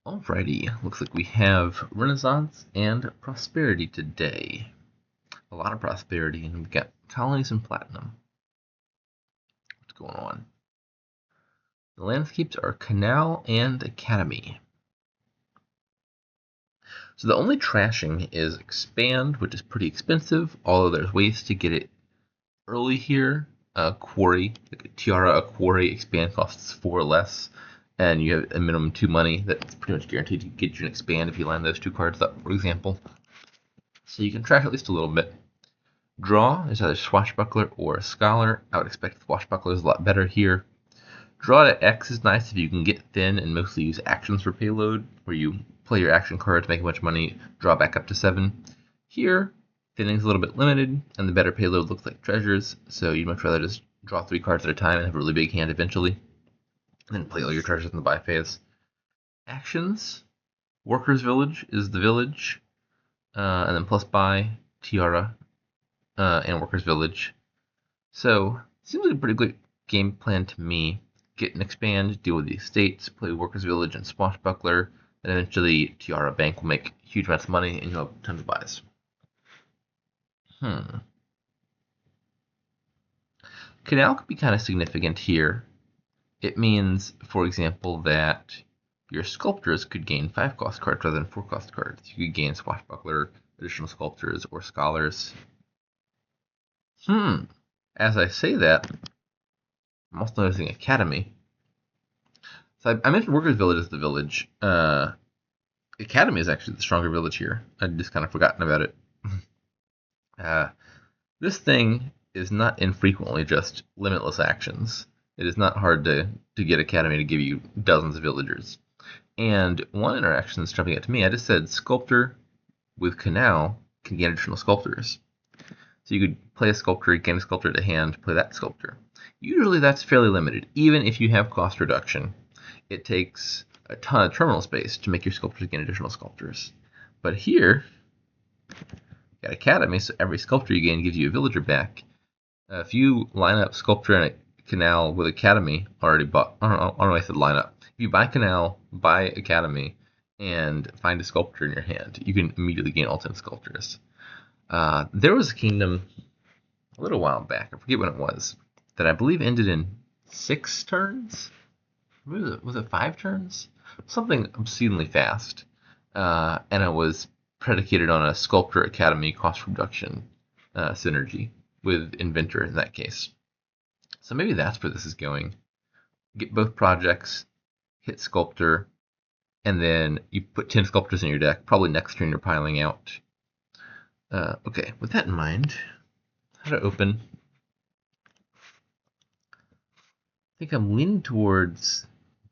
Alrighty, looks like we have Renaissance and Prosperity today. A lot of prosperity, and we've got colonies and platinum. What's going on? The landscapes are Canal and Academy. So the only trashing is Expand, which is pretty expensive, although there's ways to get it early here. Quarry, like a Tiara, a Quarry Expand costs 4 less, and you have a minimum 2 money that's pretty much guaranteed to get you an Expand if you line those 2 cards up, for example. So you can trash at least a little bit. Draw is either Swashbuckler or Scholar. I would expect Swashbuckler is a lot better here. Draw to X is nice if you can get thin and mostly use actions for payload, where you play your action card to make a bunch of money, draw back up to 7. Here, thinning's a little bit limited, and the better payload looks like treasures, so you'd much rather just draw 3 cards at a time and have a really big hand eventually, and then play all your treasures in the buy phase. Actions, Workers' Village is the village, and then plus buy, Tiara, and Workers' Village. So, seems like a pretty good game plan to me. Get and expand, deal with the estates, play Workers' Village and Swashbuckler, and eventually Tiara Bank will make huge amounts of money and you'll have tons of buys. Canal could be kind of significant here. It means, for example, that your sculptors could gain 5 cost cards rather than 4 cost cards. You could gain Swashbuckler, additional sculptors, or scholars. As I say that, I'm also noticing Academy. So I mentioned Workers' Village is the village. Academy is actually the stronger village here. I'd just kind of forgotten about it. This thing is not infrequently just limitless actions. It is not hard to get Academy to give you dozens of villagers. And one interaction that's jumping out to me, I just said Sculptor with Canal can gain additional sculptors. So you could play a sculptor, gain a sculptor to hand, play that sculptor. Usually that's fairly limited, even if you have cost reduction. It takes a ton of terminal space to make your sculptors gain additional sculptors. But here, you got Academy, so every sculptor you gain gives you a villager back. If you line up Sculptor and a Canal with Academy already bought, I don't know if I said line up. If you buy Canal, buy Academy, and find a sculptor in your hand, you can immediately gain all 10 sculptors. There was a kingdom a little while back, I forget when it was, that I believe ended in 6 turns? Was it 5 turns? Something obscenely fast. And it was predicated on a Sculptor Academy cost reduction synergy with Inventor in that case. So maybe that's where this is going. Get both projects, hit Sculptor, and then you put 10 Sculptors in your deck. Probably next turn you're piling out. Okay, with that in mind, how to open? I think I'm leaning towards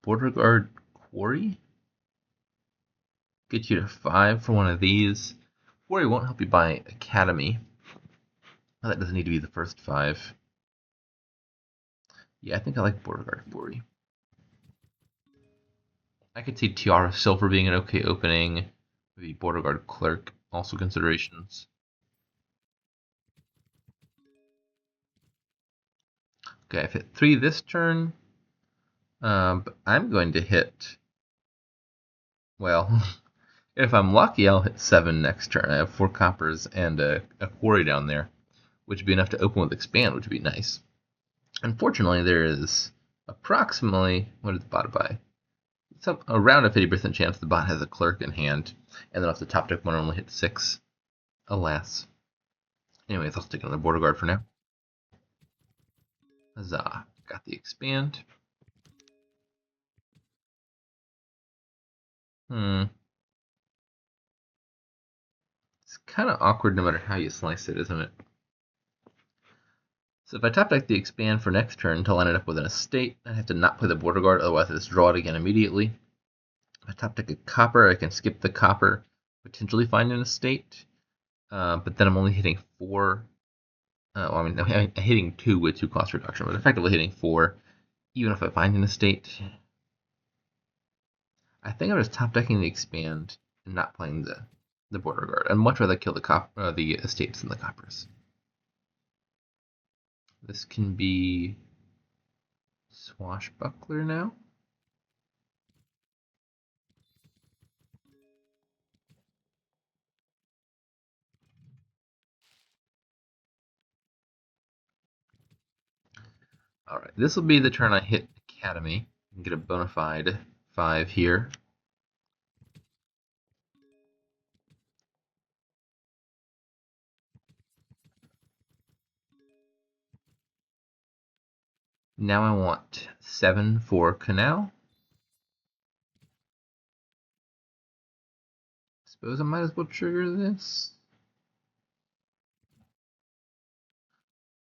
Border Guard Quarry. Get you to 5 for one of these. Quarry won't help you buy Academy. Oh, that doesn't need to be the first 5. Yeah, I think I like Border Guard Quarry. I could see Tiara Silver being an okay opening. Maybe Border Guard Clerk, also considerations. Okay, I've hit 3 this turn. But I'm going to hit, well, if I'm lucky, I'll hit 7 next turn. I have 4 coppers and a quarry down there, which would be enough to open with Expand, which would be nice. Unfortunately, there is approximately, what did the bot buy? It's around a 50% chance the bot has a clerk in hand, and then off the top deck one only hit 6. Alas. Anyways, I'll stick on the Border Guard for now. Huzzah. Got the Expand. It's kind of awkward no matter how you slice it, isn't it? So if I top deck the Expand for next turn to line it up with an estate, I have to not play the Border Guard, otherwise I just draw it again immediately. If I top deck a copper, I can skip the copper, potentially find an estate, but then I'm only hitting 4. I'm hitting 2 with 2 cost reduction, but effectively hitting 4, even if I find an estate. I think I'm just top decking the Expand and not playing the Border Guard. I'd much rather kill the estates than the coppers. This can be Swashbuckler now. Alright, this will be the turn I hit Academy and get a bona fide 5 here. Now I want 7 for Canal. Suppose I might as well trigger this.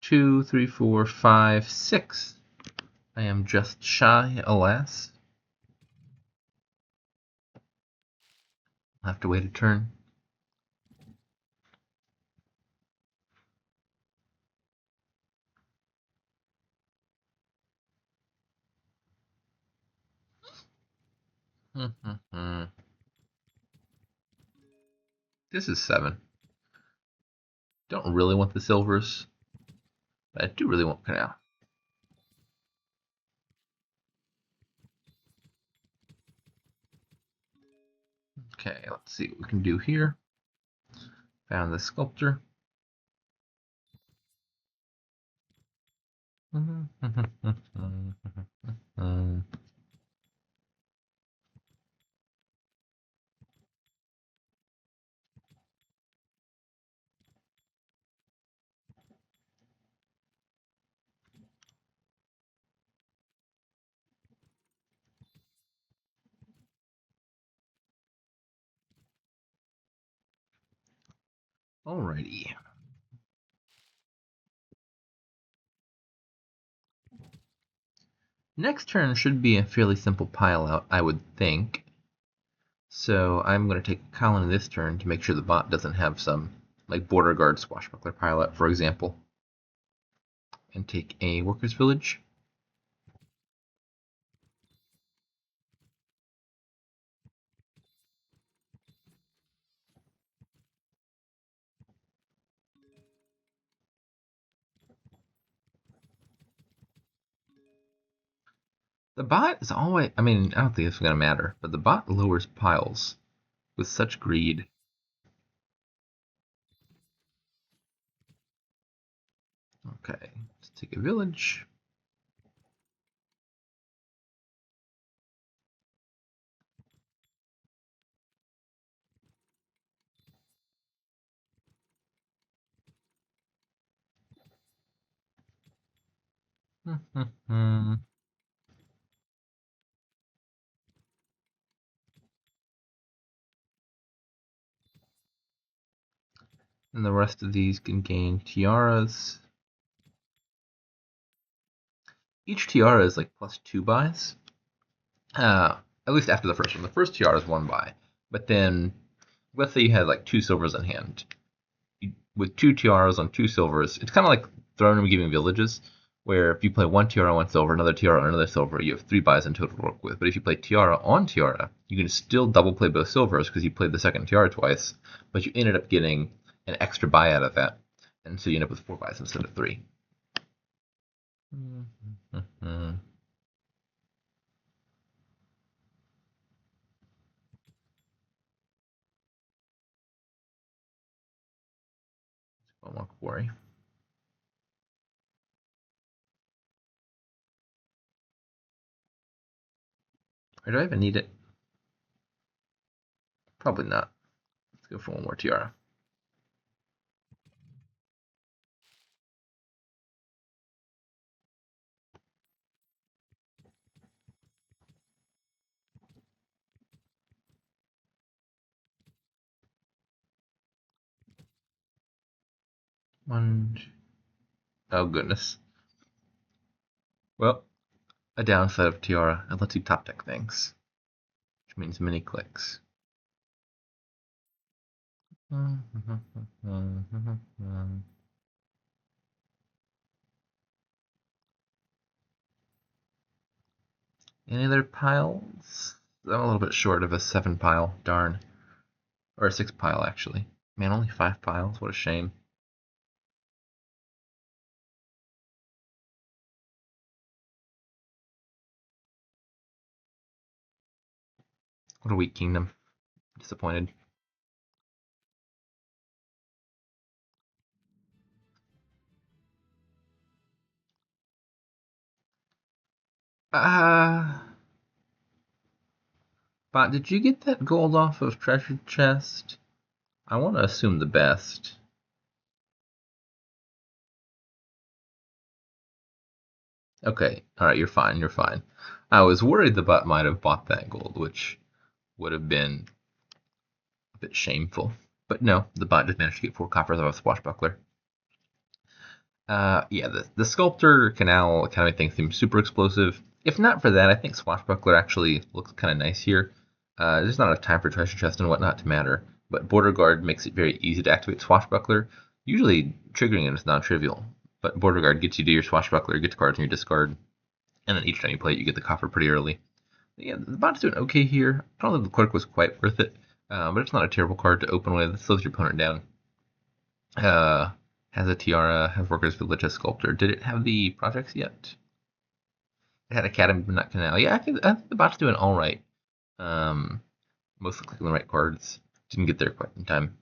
2, 3, 4, 5, 6. I am just shy, alas. I'll have to wait a turn. This is 7. Don't really want the silvers, but I do really want Canal. Okay, let's see what we can do here. Found the sculptor. Alrighty. Next turn should be a fairly simple pile out, I would think. So I'm going to take a colony this turn to make sure the bot doesn't have some, like Border Guard Swashbuckler pile out, for example. And take a Workers' Village. The bot is always, I mean, I don't think it's going to matter, but the bot lowers piles with such greed. Okay, let's take a village. And the rest of these can gain tiaras. Each tiara is like +2 buys. At least after the first one. The first tiara is 1 buy. But then, let's say you had like 2 silvers in hand. With 2 tiaras on 2 silvers, it's kind of like throwing and giving villages, where if you play 1 tiara, 1 silver, another tiara, another silver, you have 3 buys in total to work with. But if you play tiara on tiara, you can still double play both silvers because you played the second tiara twice, but you ended up getting an extra buy out of that. And so you end up with 4 buys instead of 3. One more quarry. Or do I even need it? Probably not. Let's go for 1 more tiara. One. Oh goodness. Well, a downside of tiara, it lets you top deck things, which means many clicks. Any other piles? I'm a little bit short of a 7 pile, darn. Or a 6 pile, actually. Man, only 5 piles, what a shame. What a weak kingdom. Disappointed. Uh, Bot, did you get that gold off of treasure chest? I want to assume the best. Okay, alright, you're fine, you're fine. I was worried the bot might have bought that gold, which would have been a bit shameful. But no, the bot did manage to get 4 coppers out of Swashbuckler. Yeah, the Sculptor Canal Academy thing seems super explosive. If not for that, I think Swashbuckler actually looks kind of nice here. There's not enough time for treasure chest and whatnot to matter, but Border Guard makes it very easy to activate Swashbuckler. Usually, triggering it is non-trivial, but Border Guard gets you to your Swashbuckler, get the cards in your discard, and then each time you play it, you get the coffer pretty early. Yeah, the bot's doing okay here. I don't think the clerk was quite worth it, but it's not a terrible card to open with. It slows your opponent down. Uh, has a tiara, has workers village, has sculptor. Did it have the projects yet? It had academy, but not canal. Yeah, I think the bot's doing all right. Mostly clicking the right cards. Didn't get there quite in time.